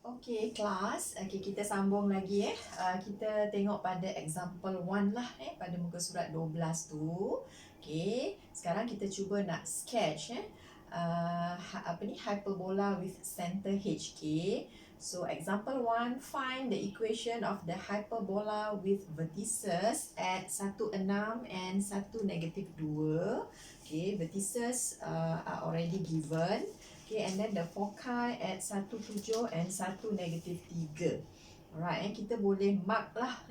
Okey, kelas. Okey, kita sambung lagi kita tengok pada example 1 lah pada muka surat 12 tu. Okey, sekarang kita cuba nak sketch hyperbola with center HK. So example 1, find the equation of the hyperbola with vertices at 1,6 and 1, -2. Okay, vertices are already given. Okay, and then the foci at 1,7 and 1, -3. Alright, kita boleh mark lah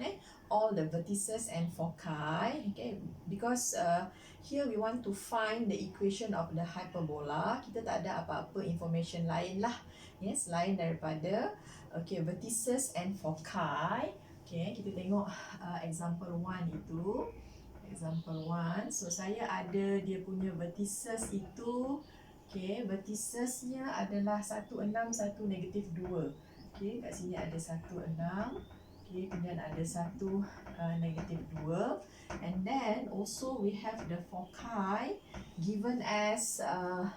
all the vertices and foci. Okay, because here we want to find the equation of the hyperbola. Kita tak ada apa-apa information lain lah, selain daripada vertices and foci. Okay, kita tengok example 1 itu. Example 1, so saya ada dia punya vertices itu. Okay, verticesnya adalah 1,6, 1, -2. Okay, kat sini ada 1,6. Okay, kemudian ada 1, -2. And then also we have the foci given as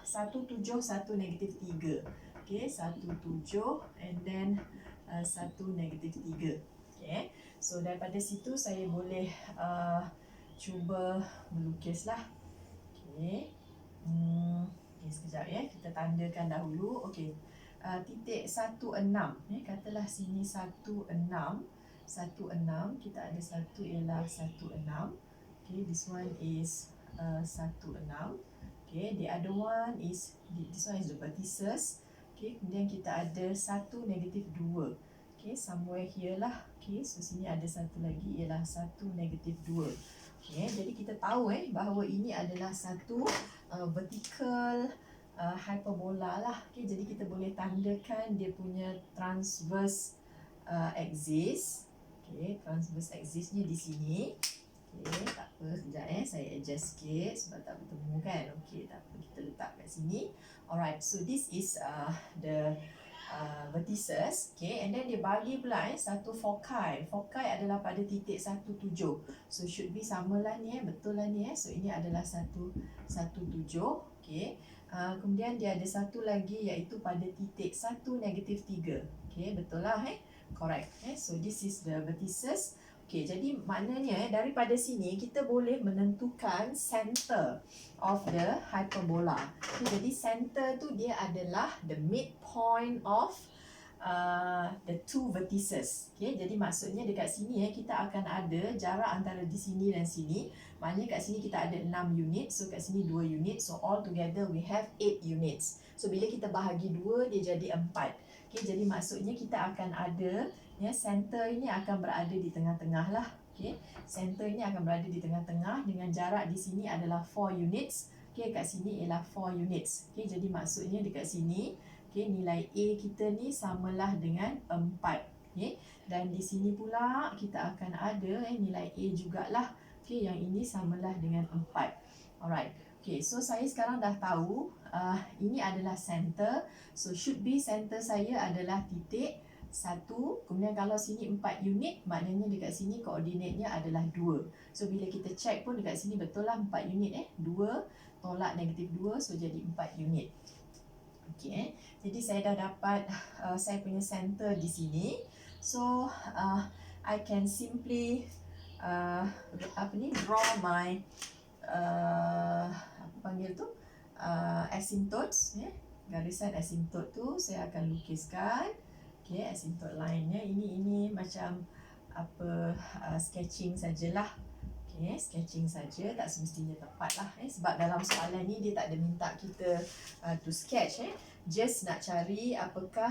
1,7, 1, -3. Okay, 1,7 and then 1, -3. Okay, so daripada situ saya boleh cuba melukis lah. Okay. Okay, sekejap kita tandakan dahulu. Okey. Titik 1,6 katalah sini 1,6. 1,6 kita ada satu ialah 1,6. Okay, this one is 1,6. Okay, the other one is this one is the vertices. Okay, kemudian kita ada 1, -2. Okay, somewhere here lah. Okay, so sini ada satu lagi ialah 1, -2. Okay, jadi kita tahu bahawa ini adalah satu vertical hyperbola lah. Okay, jadi kita boleh tandakan dia punya transverse axis. Okay, transverse axisnya di sini. Okay, tak apa, sekejap saya adjust sikit sebab tak bertemu kan. Okay, tak apa, kita letak kat sini. Alright, so this is the vertices. Okay, and then dia bagi pula satu foci. Foci adalah pada titik 1,7. So should be sama lah ni betul lah ni So ini adalah 1,7. Okay, kemudian dia ada satu lagi iaitu pada titik 1, -3. Okay, betul lah correct. So this is the vertices. Okay, jadi maknanya daripada sini kita boleh menentukan center of the hyperbola. Okay, jadi center tu dia adalah the midpoint of the two vertices. Okay, jadi maksudnya dekat sini kita akan ada jarak antara di sini dan sini. Maknanya kat sini kita ada 6 unit, so kat sini 2 unit. So all together we have 8 units. So bila kita bahagi 2 dia jadi 4. Okay, jadi maksudnya kita akan ada center ini akan berada di tengah-tengah lah. Okay, center ini akan berada di tengah-tengah dengan jarak di sini adalah 4 units. Okay, kat sini ialah 4 units. Okay, jadi maksudnya dekat sini nilai A kita ni samalah dengan 4. Okay, dan di sini pula kita akan ada nilai A jugalah. Okay, yang ini samalah dengan 4. Alright. Okay, so saya sekarang dah tahu ini adalah center. So should be center saya adalah titik 1. Kemudian kalau sini 4 unit, maknanya dekat sini koordinatnya adalah 2. So bila kita check pun dekat sini betul lah 4 unit 2 tolak -2, so jadi 4 unit. Okay, jadi saya dah dapat saya punya center di sini. So I can simply draw my apa panggil tu asymptotes garisan asymptote tu saya akan lukiskan. Okay, asymptote line-nya ini macam apa sketching sajalah. Okay, sketching saja, tak semestinya tepat lah sebab dalam soalan ni dia tak ada minta kita to sketch just nak cari apakah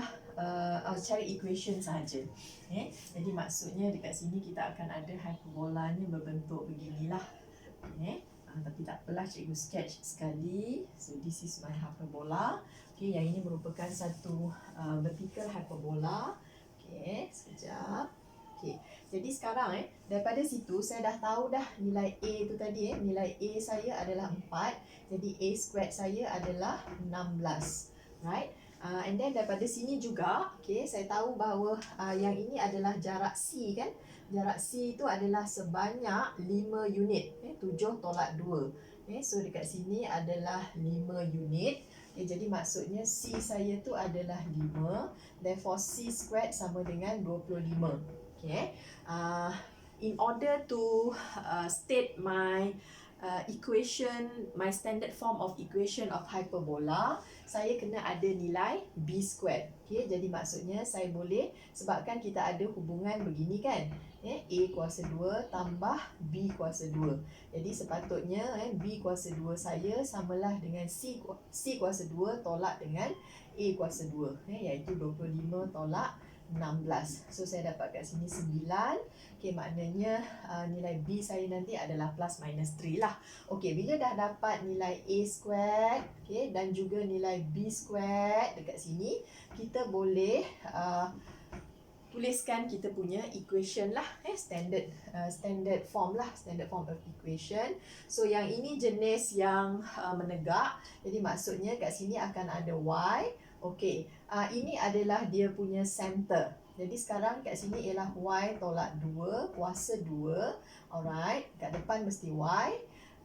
cari equation saja. Jadi maksudnya dekat sini kita akan ada hyperbola ni berbentuk beginilah. Tapi tak apalah, cikgu sketch sekali. So this is my hyperbola. Okay, yang ini merupakan satu vertical hyperbola. Okay, sekejap. Okay, jadi sekarang daripada situ saya dah tahu dah nilai A tu tadi nilai A saya adalah 4. Jadi A squared saya adalah 16. Right? And then daripada sini juga, okay, saya tahu bahawa yang ini adalah jarak C kan. Jarak C itu adalah sebanyak 5 unit. 7 tolak 2. So dekat sini adalah 5 unit. Okay, jadi maksudnya C saya tu adalah 5. Therefore C squared sama dengan 25. Okay. In order to state my equation, my standard form of equation of hyperbola, saya kena ada nilai B squared. Okay, jadi maksudnya saya boleh, sebabkan kita ada hubungan begini kan, A kuasa 2 tambah B kuasa 2. Jadi sepatutnya B kuasa 2 saya samalah dengan C kuasa 2 tolak dengan A kuasa 2, iaitu 25 tolak 16. So saya dapat kat sini 9. Okay, maknanya nilai B saya nanti adalah plus minus 3 lah. Okay, bila dah dapat nilai A squared, okay, dan juga nilai B squared dekat sini, kita boleh tuliskan kita punya equation lah, standard form lah, standard form of equation. So yang ini jenis yang menegak, jadi maksudnya kat sini akan ada Y. Okay, ini adalah dia punya center. Jadi sekarang kat sini ialah Y tolak 2 kuasa 2. Alright, kat depan mesti Y.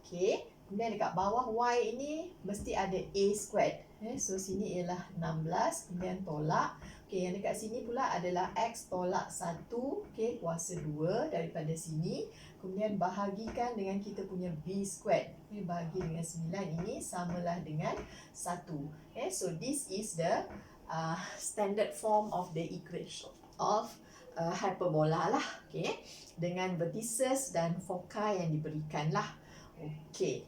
Okay, kemudian dekat bawah Y ini mesti ada A squared. So sini ialah 16, kemudian tolak. Okay, yang dekat sini pula adalah X tolak 1, okay, kuasa 2 daripada sini. Kemudian bahagikan dengan kita punya B squared. Okay, bahagi dengan 9 ini samalah dengan 1. Okay, so this is the standard form of the equation of hyperbola lah. Okay, dengan vertices dan foci yang diberikan lah. Okay.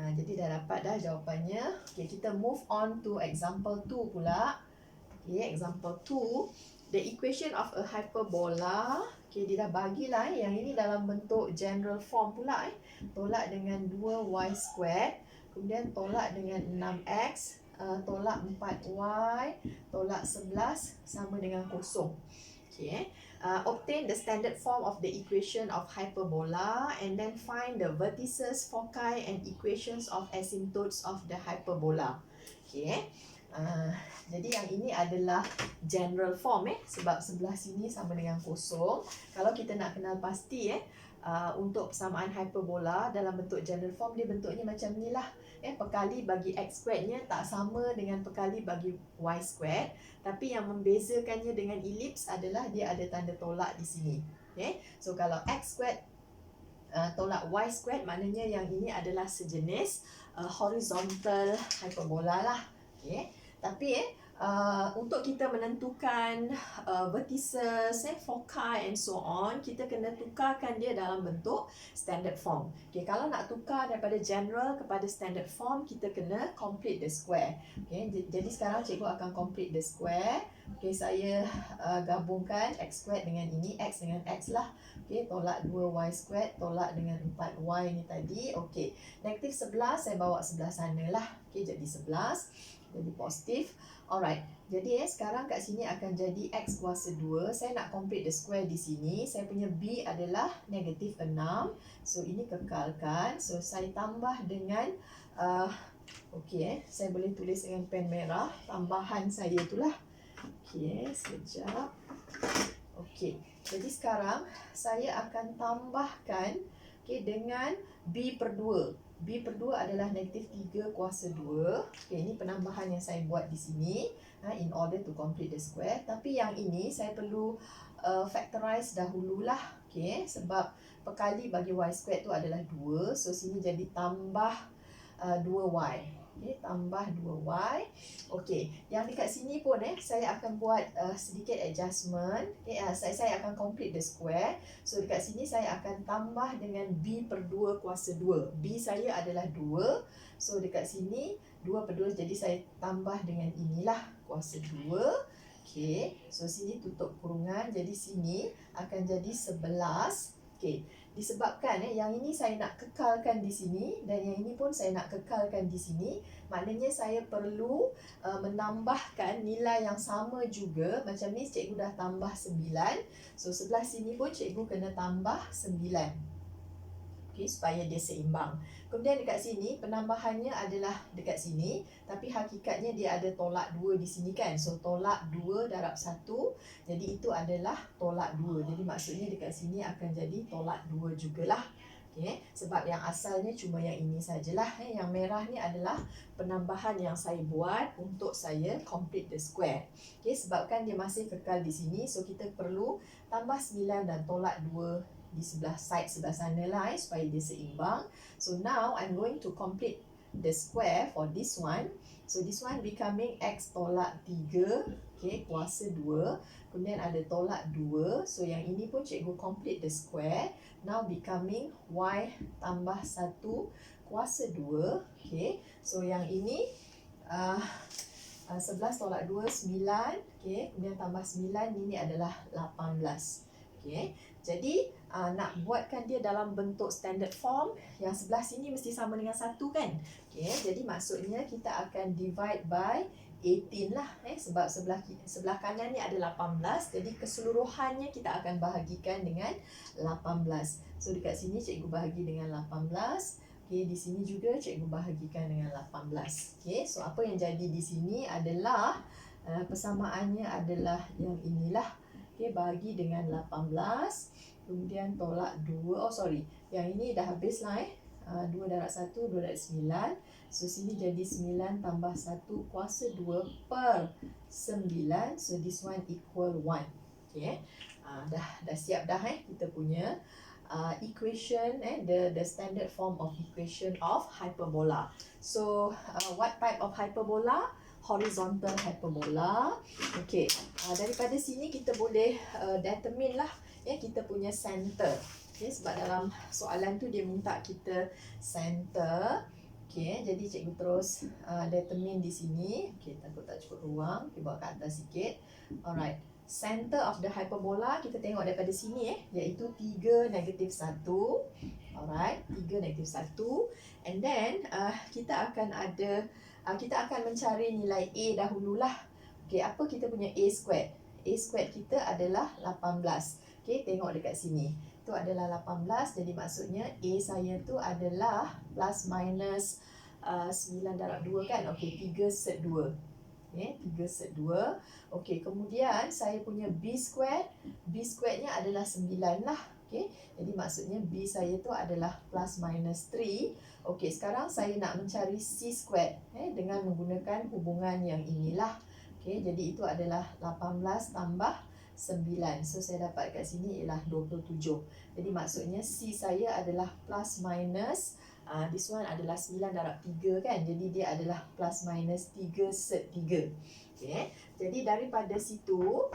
Jadi dah dapat dah jawapannya. Okay, kita move on to example 2 pula. Okay, example 2. The equation of a hyperbola. Okay, dia dah bagilah yang ini dalam bentuk general form pula. Tolak dengan 2y squared. Kemudian tolak dengan 6x. Tolak 4y. Tolak 11 sama dengan 0. Okay. Obtain the standard form of the equation of hyperbola and then find the vertices, foci and equations of asymptotes of the hyperbola. Okay. Jadi yang ini adalah general form sebab sebelah sini sama dengan 0. Kalau kita nak kenal pasti untuk persamaan hyperbola dalam bentuk general form, dia bentuknya macam ni lah. Perkali bagi x squared-nya tak sama dengan perkali bagi y squared, tapi yang membezakannya dengan elips adalah dia ada tanda tolak di sini. Okay? So kalau x squared tolak y squared, maknanya yang ini adalah sejenis horizontal hyperbola lah. Okay? Tapi untuk kita menentukan vertices, foci and so on, kita kena tukarkan dia dalam bentuk standard form. Okay, kalau nak tukar daripada general kepada standard form, kita kena complete the square. Okay, jadi sekarang cikgu akan complete the square. Okay, saya gabungkan x squared dengan ini, x dengan x lah. Okay, tolak 2y squared, tolak dengan 4y ni tadi. Okay, negatif 11 saya bawa sebelah sana lah. Okay, jadi 11. Jadi positif. Alright. Jadi sekarang kat sini akan jadi x kuasa 2. Saya nak complete the square di sini. Saya punya b adalah negatif 6. So ini kekalkan. So saya tambah dengan saya boleh tulis dengan pen merah tambahan saya itulah. Okey, sekejap. Okey. Jadi sekarang saya akan tambahkan dengan b per 2. B per 2 adalah negatif 3 kuasa 2. Okay, ini penambahan yang saya buat di sini in order to complete the square. Tapi yang ini saya perlu factorize dahululah. Okay, sebab perkali bagi y squared tu adalah 2. So sini jadi tambah 2y. Okay, tambah 2y. Okay, yang dekat sini pun saya akan buat sedikit adjustment. Okay, saya akan complete the square. So dekat sini saya akan tambah dengan b per 2 kuasa 2. B saya adalah 2. So dekat sini 2 per 2, jadi saya tambah dengan inilah kuasa 2. Okay, so sini tutup kurungan. Jadi sini akan jadi 11. Okay, disebabkan yang ini saya nak kekalkan di sini dan yang ini pun saya nak kekalkan di sini, maknanya saya perlu menambahkan nilai yang sama juga. Macam ni cikgu dah tambah 9. So sebelah sini pun cikgu kena tambah 9. Okay, supaya dia seimbang. Kemudian dekat sini penambahannya adalah dekat sini, tapi hakikatnya dia ada tolak 2 di sini kan. So tolak 2 darab 1. Jadi itu adalah tolak 2. Jadi maksudnya dekat sini akan jadi tolak 2 jugalah. Okay, sebab yang asalnya cuma yang ini sajalah. Yang merah ni adalah penambahan yang saya buat untuk saya complete the square. Okay, sebabkan dia masih kekal di sini, so kita perlu tambah 9 dan tolak 2 di sebelah side sebelah sana lah supaya dia seimbang. So now I'm going to complete the square for this one. So this one becoming x tolak 3, okay, kuasa 2. Kemudian ada tolak 2. So yang ini pun cikgu complete the square. Now becoming y tambah 1 kuasa 2. Okay. So yang ini 11 tolak 2, 9. Okay. Kemudian tambah 9, ini adalah 18. Okay. Jadi nak buatkan dia dalam bentuk standard form, yang sebelah sini mesti sama dengan 1 kan. Okay. Jadi maksudnya kita akan divide by 18 lah, sebab sebelah kanan ni ada 18, jadi keseluruhannya kita akan bahagikan dengan 18. So dekat sini cikgu bahagi dengan 18. Okay, di sini juga cikgu bahagikan dengan 18. Okay, so apa yang jadi di sini adalah persamaannya adalah yang inilah. Okay, bahagi dengan 18, kemudian tolak 2. Oh sorry, yang ini dah habis lah 2 darab 1, 2 darab 9. So sini jadi 9 tambah 1 kuasa 2 per 9. So this one equal 1. Okay. Dah siap dah kita punya equation, the standard form of equation of hyperbola. So what type of hyperbola? Horizontal hyperbola. Okay. Daripada sini kita boleh determine lah kita punya center. Okay, sebab dalam soalan tu dia minta kita center. Okay, jadi cikgu terus determine di sini. Okay, takut tak cukup ruang. Okay, bawa ke atas sikit. Alright. Center of the hyperbola kita tengok daripada sini iaitu 3, negatif 1. Alright, 3, negatif 1. And then kita akan mencari nilai A dahululah. Okay, apa kita punya A squared? A squared kita adalah 18. Okay, tengok dekat sini. Itu adalah 18, jadi maksudnya A saya tu adalah plus minus 9 darab 2 kan. Okey, 3 set 2. Okay, 3 set 2. Okey, kemudian saya punya B squared. B squarednya adalah 9 lah. Okay, jadi maksudnya B saya tu adalah plus minus 3. Okey, sekarang saya nak mencari C squared dengan menggunakan hubungan yang inilah. Okay, jadi itu adalah 18 tambah 9. So saya dapat kat sini ialah 27. Jadi maksudnya C saya adalah plus minus this one adalah 9 darab 3 kan. Jadi dia adalah plus minus 3 set 3. Okay. Jadi daripada situ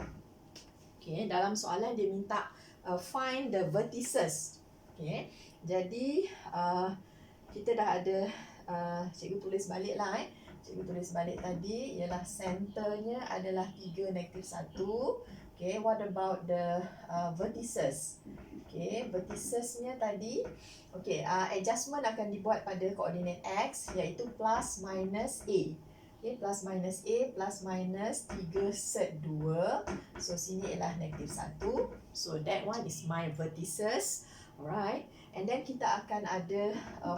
dalam soalan dia minta find the vertices. Okay. Jadi kita dah ada cikgu tulis balik lah Cikgu tulis balik tadi ialah centernya adalah 3, negatif 1. Okay, what about the vertices? Okay, verticesnya tadi, okay, adjustment akan dibuat pada koordinat X iaitu plus minus A. Okay, plus minus A, plus minus 3 set 2. So, sini ialah negatif 1. So, that one is my vertices. Alright, and then kita akan ada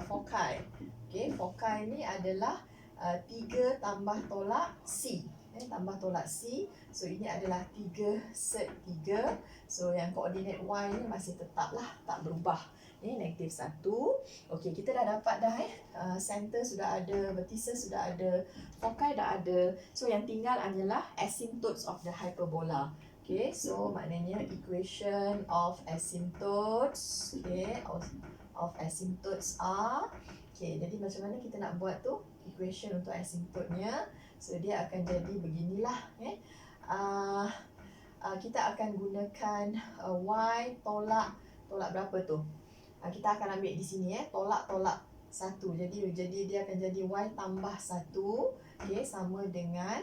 foci. Okay, foci ni adalah 3 tambah tolak C. Tambah tolak C. So ini adalah 3 set 3. So yang koordinat Y ni masih tetap lah, tak berubah. Negatif 1. Okey, kita dah dapat dah center sudah ada, vertices sudah ada, foci dah ada. So yang tinggal adalah asymptotes of the hyperbola. Okay, so maknanya equation of asymptotes, of asymptotes are, jadi macam mana kita nak buat tu equation untuk asymptotnya? So dia akan jadi beginilah. Kita akan gunakan y tolak berapa tu? Kita akan ambil di sini tolak 1. Jadi dia akan jadi y tambah 1 sama dengan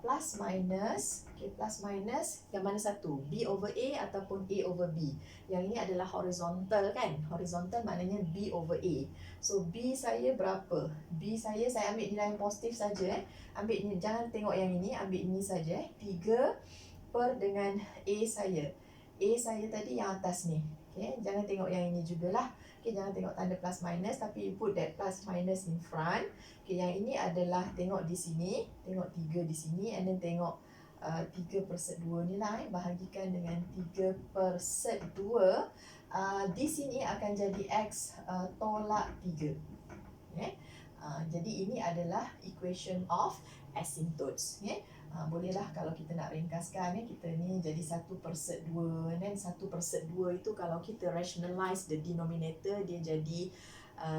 plus minus plus minus yang mana satu, B over A ataupun A over B. Yang ini adalah horizontal kan, horizontal maknanya B over A. So B saya berapa? B saya ambil nilai yang positif saja ambil ni, jangan tengok yang ini, ambil ini saja 3 per dengan A saya. A saya tadi yang atas ni. Jangan tengok yang ini jugalah. Jangan tengok tanda plus minus, tapi you put that plus minus in front. Yang ini adalah tengok di sini, tengok 3 di sini, and then tengok 3/2 ni lah, bahagikan dengan 3/2. Di sini akan jadi X tolak 3. Jadi ini adalah equation of asymptotes. Bolehlah kalau kita nak ringkaskan, kita ni jadi 1/2, dan 1/2 itu kalau kita rationalize the denominator, dia jadi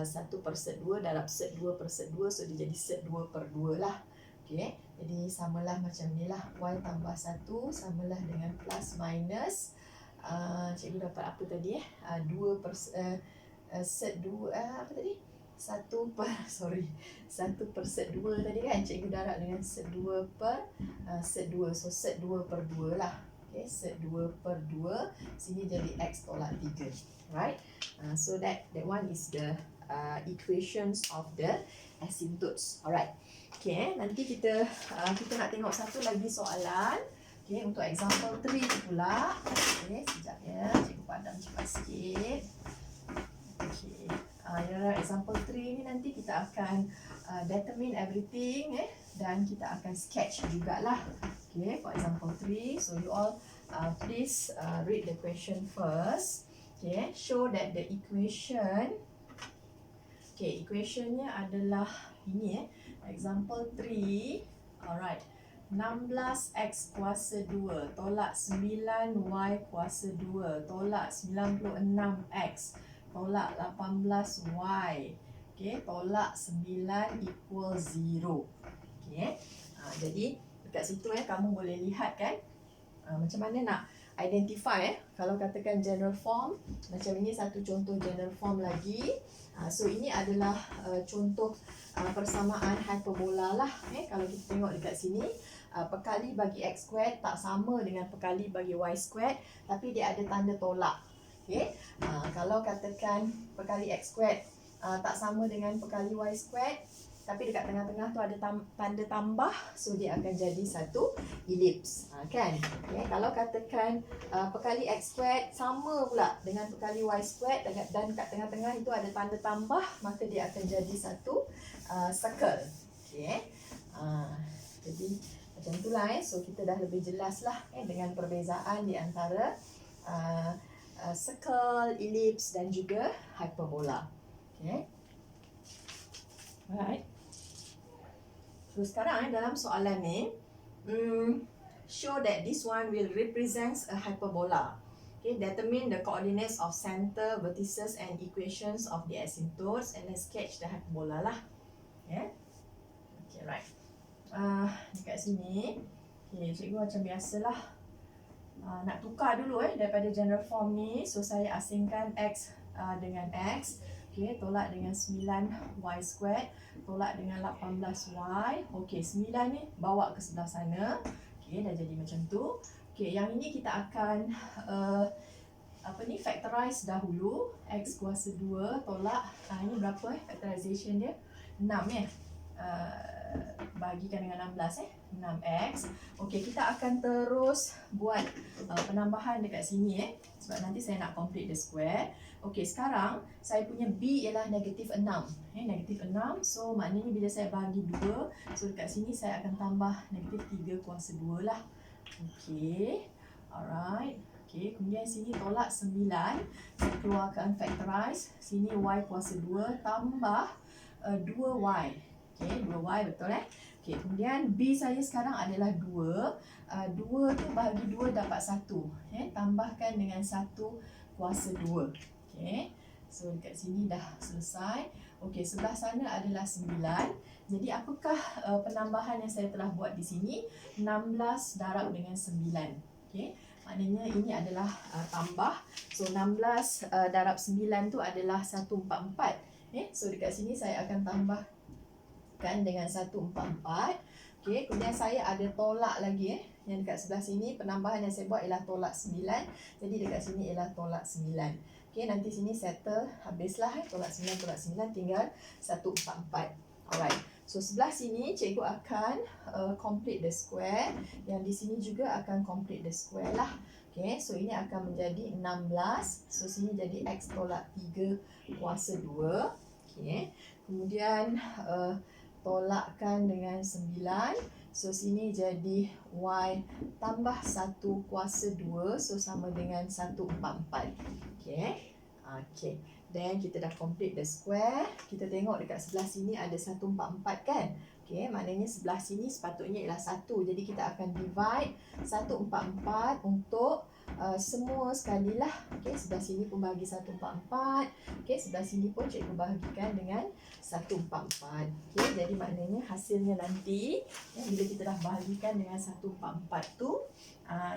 1/2 darab set 2/2, so dia jadi set 2/2 lah. Jadi samalah macam ni lah, y tambah 1 samalah dengan plus minus, cikgu dapat apa tadi set 2 apa tadi? 1/2 tadi kan, cikgu darab dengan set 2 per set 2, so set 2/2 lah. Set 2/2, sini jadi X tolak 3. Right? So that one is the equations of the asymptotes. Alright. Nanti kita nak tengok satu lagi soalan. Untuk example 3 pula. Sekejap ya, cikgu padam cepat sikit. Example 3 ni nanti kita akan determine everything, dan kita akan sketch jugalah. For example 3, so you all please read the question first. Show that the equationnya adalah ini example 3. Alright. 16x kuasa 2 tolak 9y kuasa 2 tolak 96x tolak 18y, tolak 9 equal 0. Jadi dekat situ kamu boleh lihat kan macam mana nak identify. Kalau katakan general form, macam ini satu contoh general form lagi. So ini adalah contoh persamaan hyperbola lah. Kalau kita tengok dekat sini, perkali bagi x squared tak sama dengan perkali bagi y squared, tapi dia ada tanda tolak. Kalau katakan perkali x squared tak sama dengan perkali y squared, tapi dekat tengah-tengah tu ada tanda tambah, so dia akan jadi satu elips, kan? Kalau katakan perkali x squared sama pula dengan perkali y squared, dan kat tengah-tengah itu ada tanda tambah, maka dia akan jadi satu circle. Jadi macam itulah. So kita dah lebih jelas lah dengan perbezaan di antara circle, ellipse dan juga hyperbola. Alright. So sekarang dalam soalan ni, show that this one will represents a hyperbola. Determine the coordinates of center, vertices and equations of the asymptotes, and then sketch the hyperbola lah. Right. Dekat sini, cikgu macam biasalah, nak tukar dulu daripada general form ni. So saya asingkan x dengan x, tolak dengan 9y squared, tolak dengan 18y. 9 ni bawa ke sebelah sana. Dah jadi macam tu. Yang ini kita akan factorize dahulu. X kuasa 2 tolak, ini berapa factorization dia? 6 bagikan dengan 16 6x. Kita akan terus buat penambahan dekat sini sebab nanti saya nak complete the square. Sekarang saya punya b ialah negatif 6. Negatif 6, so maknanya bila saya bagi 2, so dekat sini saya akan tambah negatif 3 kuasa 2 lah. Alright. Kemudian sini tolak 9, saya keluarkan factorize. Sini y kuasa 2 tambah 2y. 2y betul kemudian b saya sekarang adalah 2. 2 tu bagi 2 dapat 1. Tambahkan dengan 1 kuasa 2. So dekat sini dah selesai. Sebelah sana adalah 9. Jadi apakah penambahan yang saya telah buat di sini? 16 darab dengan 9. Maknanya ini adalah tambah. So 16 darab 9 tu adalah 144. So dekat sini saya akan tambah dengan 144. Kemudian saya ada tolak lagi yang dekat sebelah sini. Penambahan yang saya buat ialah tolak 9. Jadi dekat sini ialah tolak 9. Nanti sini settle, habislah tolak 9 tinggal 144. Alright. So sebelah sini cikgu akan complete the square. Yang di sini juga akan complete the square lah. So ini akan menjadi 16. So sini jadi x tolak 3 kuasa 2. Kemudian tolakkan dengan 9. So sini jadi Y tambah 1 kuasa 2. So sama dengan 144. Okay. Okay. Then kita dah complete the square. Kita tengok dekat sebelah sini ada 144 kan. Okay. Maknanya sebelah sini sepatutnya ialah 1. Jadi kita akan divide 144 untuk semua sekali lah. Okay. Sebelah sini pun bahagi 144. Okay. Sebelah sini pun cikgu bahagikan dengan 144. Okay. Jadi maknanya hasilnya nanti bila kita dah bahagikan dengan 144 tu,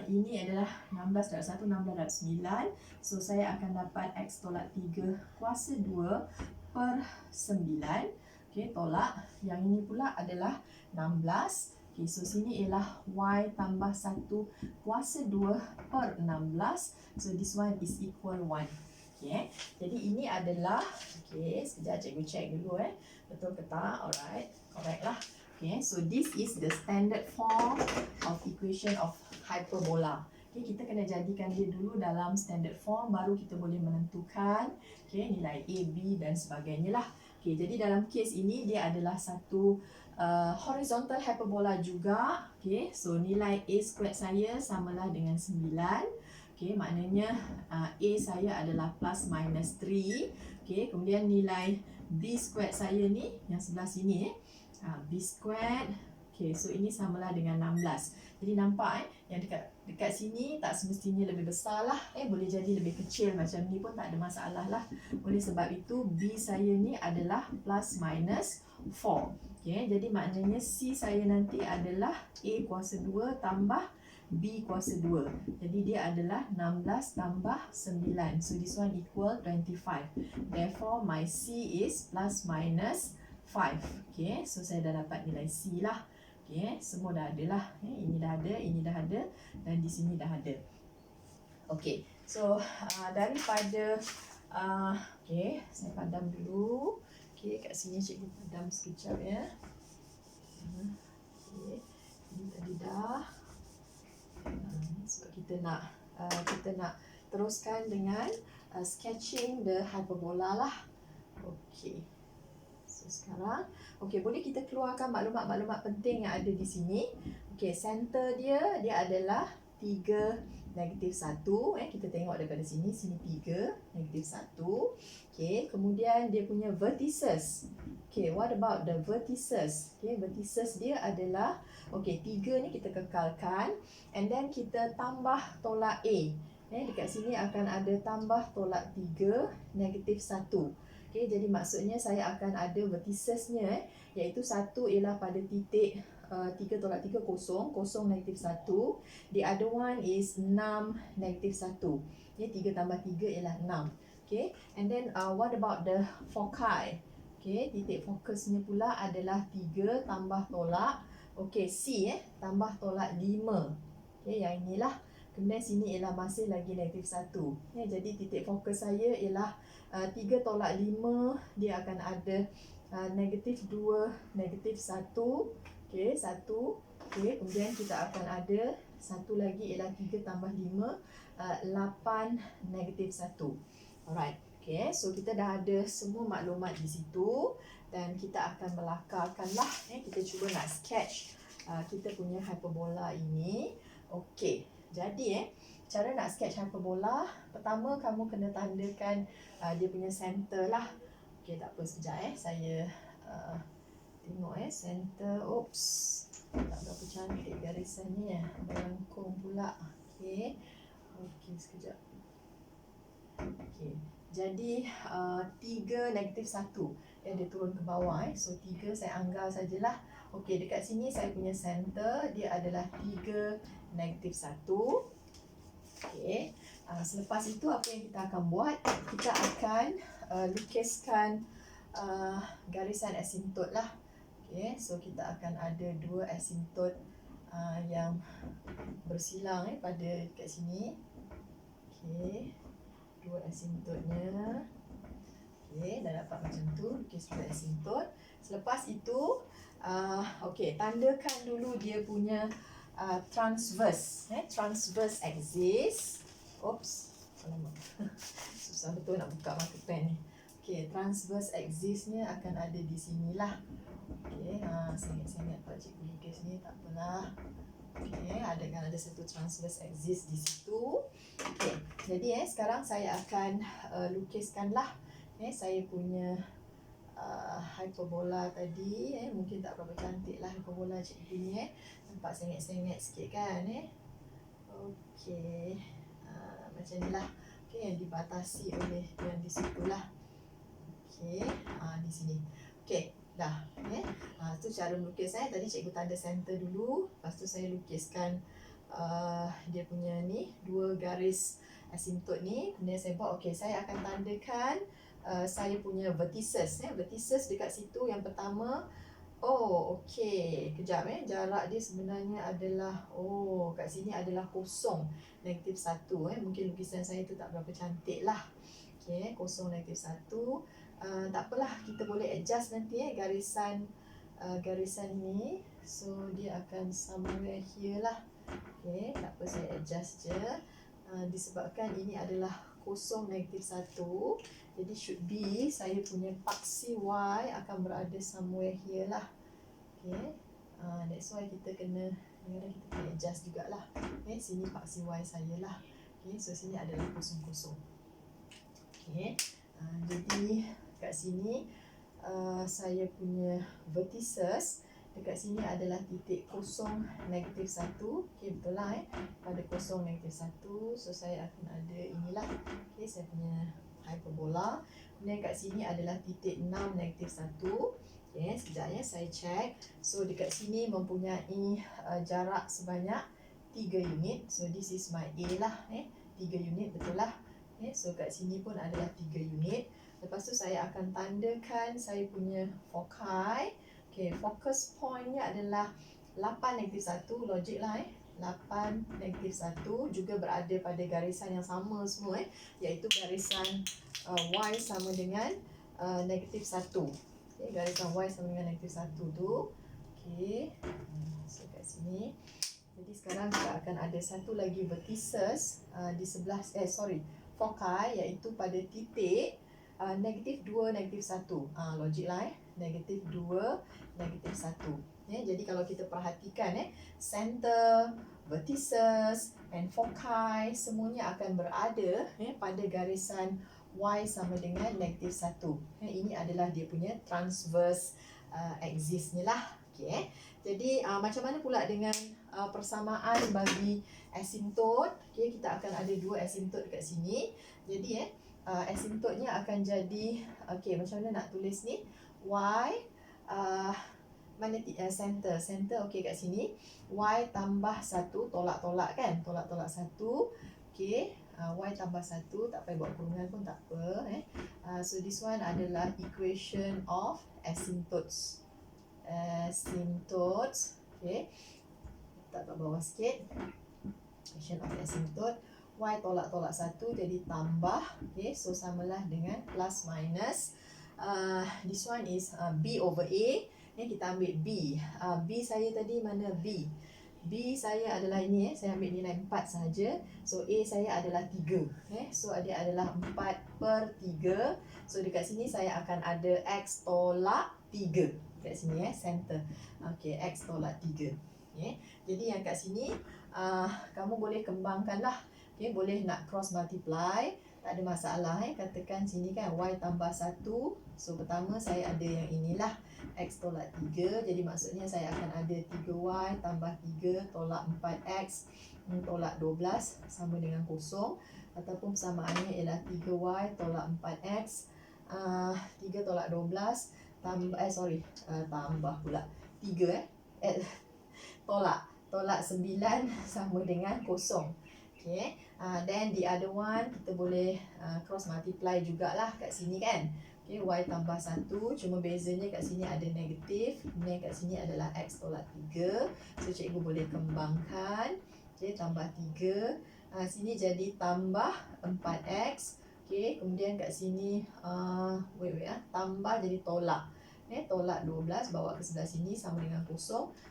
ini adalah 16 darab 1, 16 darab 9. So saya akan dapat X tolak 3 kuasa 2 per 9. Okay, tolak. Yang ini pula adalah 16. Okay, so sini ialah Y tambah 1 kuasa 2 per 16. So this one is equal 1. Okay, jadi ini adalah, okay, sekejap cikgu check dulu betul ke tak? Alright, correct lah. Okay, so this is the standard form of equation of hyperbola. Okay, kita kena jadikan dia dulu dalam standard form, baru kita boleh menentukan nilai A, B dan sebagainya lah. Okay, jadi dalam kes ini dia adalah satu horizontal hyperbola juga. Okay, so nilai A squared saya samalah dengan 9. Okay, maknanya A saya adalah plus minus 3. Okay, kemudian nilai B squared saya ni yang sebelah sini B squared. Okay, so ini samalah dengan 16. Jadi nampak yang dekat sini tak semestinya lebih besar lah. Boleh jadi lebih kecil macam ni pun tak ada masalah lah. Oleh sebab itu B saya ni adalah plus minus 4. Okay, jadi maknanya C saya nanti adalah A kuasa 2 tambah B kuasa 2. Jadi dia adalah 16 tambah 9. So this one equal 25. Therefore my C is plus minus 5. Okay, so saya dah dapat nilai C lah. Okay, semua dah ada lah. Ini dah ada, ini dah ada dan di sini dah ada. Okay, so daripada okay, saya padam dulu. Okay, kat sini cikgu padam sekejap ya. Okay, ini tadi dah. Sebab kita nak teruskan dengan sketching the hyperbola lah. Okay. So sekarang, okay, boleh kita keluarkan maklumat-maklumat penting yang ada di sini. Okay, center dia adalah 3, negatif 1. Kita tengok daripada sini 3, negatif 1. Okay, kemudian dia punya vertices. Okay, what about the vertices? Okay, vertices dia adalah, okay, 3 ni kita kekalkan. And then kita tambah tolak A. Dekat sini akan ada tambah tolak 3, negatif 1. Okay, jadi maksudnya saya akan ada verticesnya, iaitu 1 ialah pada titik 3 tolak 3, 0, 0 negatif 1. The other one is 6 negatif 1. Okay, 3 tambah 3 ialah 6. Okay, and then what about the foci? Okay, titik fokusnya pula adalah 3 tambah tolak, okay, C tambah tolak 5. Okay, yang inilah. Kemudian sini ialah masih lagi negatif 1. Jadi titik fokus saya ialah 3 tolak 5, dia akan ada negatif 2, negatif 1. Okay, 1. Okay, kemudian kita akan ada satu lagi ialah 3 tambah 5, 8, negatif 1. Alright. Okay, so kita dah ada semua maklumat di situ dan kita akan melakarkanlah. Kita cuba nak sketch kita punya hyperbola ini. Okay. Jadi cara nak sketch hyperbola, pertama kamu kena tandakan dia punya center lah. Okey, tak apa sekejap saya tengok center. Oops. Tak berapa cantik garisannya. Melengkung pula. Okey. Okey, sekejap. Okey. Jadi 3 negatif 1. Dia turun ke bawah So 3 saya anggar sajalah. Okey, dekat sini saya punya center dia adalah 3 negatif 1. Okey. Selepas itu apa yang kita akan buat? Kita akan lukiskan garisan asimptot lah. Okey, so kita akan ada 2 asimptot yang bersilang pada dekat sini. Okey. 2 asimptotnya. Okey, dah dapat macam tu. Lukis 2 asimptot. Selepas itu okey, tandakan dulu dia punya transverse. Transverse axis. Oops. Alamak. Susah betul nak buka marker pen ni. Okey, transverse axisnya akan ada di sinilah. Okey, sengit-sengit Pak Cikgu lukis ni, tak apalah. Okey, ada satu transverse axis di situ. Okey, jadi sekarang saya akan lukiskanlah saya punya hyperbola tadi. Mungkin tak berapa cantik lah hyperbola cikgu ni. Nampak sengit-sengit sikit kan. Okey, macam ni lah. Okey, yang dibatasi oleh yang di situ lah. Okey, di sini. Okey, dah. Tu cara melukis tadi cikgu tanda center dulu. Lepas tu saya lukiskan dia punya ni, 2 garis asymptote ni. Kemudian saya buat, okey, saya akan tandakan saya punya vertices. Vertices dekat situ yang pertama. Oh, okey. Kejap jarak dia sebenarnya adalah, kat sini adalah kosong, -1. Mungkin lukisan saya tu tak berapa cantik lah. Okey, kosong -1. Tak apalah, kita boleh adjust nanti garisan ni. So dia akan somewhere here lah. Okey, tak apa, saya adjust je. Disebabkan ini adalah kosong -1, jadi should be saya punya paksi Y akan berada somewhere here lah. Okey, that's why kita kena adjust jugalah. Sini paksi Y saya lah. Okey, so sini adalah kosong-kosong. Okey, jadi kat sini saya punya vertices dekat sini adalah titik kosong -1. Okey, betul lah pada kosong -1. So saya akan ada inilah. Okey, saya punya hyperbola. Kemudian kat sini adalah titik 6 -1. Okey, sekejap saya check. So dekat sini mempunyai jarak sebanyak 3 unit. So this is my A lah. 3 unit, betul lah. So kat sini pun adalah 3 unit. Lepas tu saya akan tandakan saya punya foci. Okey, focus pointnya adalah 8 -1, logik lah 8 -1 juga berada pada garisan yang sama semua iaitu garisan Y sama dengan -1. Okey, garisan Y sama dengan -1 tu. Okey, so kat sini. Jadi sekarang kita akan ada satu lagi vertices di sebelah foci, iaitu pada titik -2, -1. Logik lah -2, -1. Jadi kalau kita perhatikan center, vertices and foci semuanya akan berada pada garisan Y sama dengan -1. Ini adalah dia punya transverse axis ni lah. Okay. Jadi macam mana pula dengan persamaan bagi asymptote? Okay, kita akan ada 2 asymptote dekat sini. Jadi asymptotenya akan jadi, okey, macam mana nak tulis ni? Y mana center? Center okey kat sini. Y tambah 1, tolak-tolak kan? Tolak-tolak 1. Okey, Y tambah 1, tak payah buat kurungan pun tak apa. So this one adalah equation of asymptotes. Okey. Tak kat bawah sikit. Equation of asymptote. Y tolak-tolak 1 jadi tambah. Okay, so samalah dengan plus minus. This one is B over A. Kita ambil B. B saya tadi mana B? B saya adalah ini. Saya ambil nilai 4 sahaja. So A saya adalah 3. So dia adalah 4/3. So dekat sini saya akan ada X tolak 3. Dekat sini center. Okay, X tolak 3. Jadi yang kat sini kamu boleh kembangkan lah. Okay, boleh nak cross multiply, tak ada masalah. Katakan sini kan Y tambah 1. So pertama saya ada yang inilah X tolak 3. Jadi maksudnya saya akan ada 3Y tambah 3 tolak 4X tolak 12 sama dengan 0. Ataupun persamaannya ialah 3Y tolak 4X 3 tolak 12 tambah pula 3 tolak 9 sama dengan 0. Okay. Then the other one kita boleh cross multiply jugalah kat sini kan. Okay, Y tambah 1, cuma bezanya kat sini ada negatif. Kemudian kat sini adalah X tolak 3. So cikgu boleh kembangkan. Okay, tambah 3. Sini jadi tambah 4X. Okay, kemudian kat sini tambah jadi tolak. Tolak 12 bawa ke sebelah sini sama dengan 0.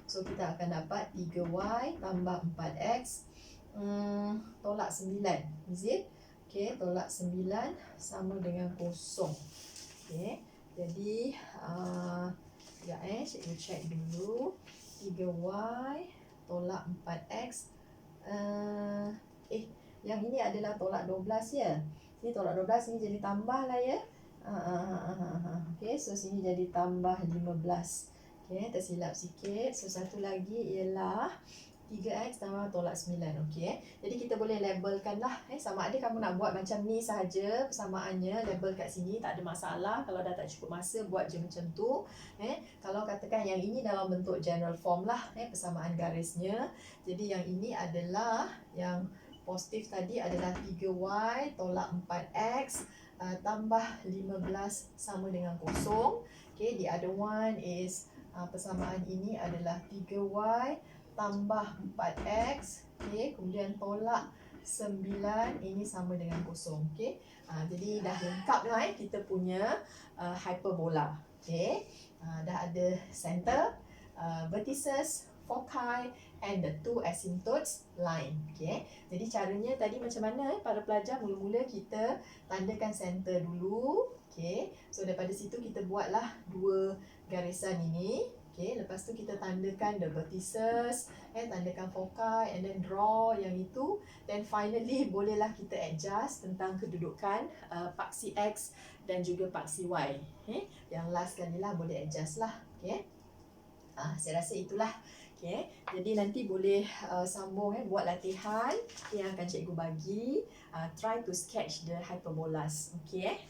So kita akan dapat 3Y tambah 4X tolak 9. Is it? Okay, tolak 9 sama dengan 0. Okay, jadi Sekejap cikgu check dulu. 3y tolak 4x. Yang ini adalah tolak 12 ya. Ini tolak 12, ini jadi tambah lah ya. Okay, so sini jadi tambah 15. Okay, tersilap sikit. So satu lagi ialah 3x tambah tolak 9. Okay, jadi kita boleh labelkan lah. Sama ada kamu nak buat macam ni sahaja persamaannya, label kat sini, tak ada masalah. Kalau dah tak cukup masa, buat je macam tu. Kalau katakan yang ini dalam bentuk general form lah, persamaan garisnya. Jadi yang ini adalah yang positif tadi adalah 3y tolak 4x tambah 15 sama dengan kosong. Okay, the other one is persamaan ini adalah 3y tambah 4x. Okay, kemudian tolak 9 ini sama dengan kosong. Okay, jadi dah lengkap lah kita punya hyperbola. Okay, dah ada center, vertices, foci and the two asymptotes line. Okay, jadi caranya tadi macam mana para pelajar? Mula-mula kita tandakan center dulu. Okay, so daripada situ kita buatlah dua garisan ini. Okay, lepas tu kita tandakan the vertices, tandakan foci and then draw yang itu. Then finally bolehlah kita adjust tentang kedudukan paksi X dan juga paksi Y. Okay, yang last kali lah boleh adjust lah. Okay, saya rasa itulah. Okay, jadi nanti boleh sambung buat latihan yang akan cikgu bagi. Try to sketch the hyperbolas. Okay.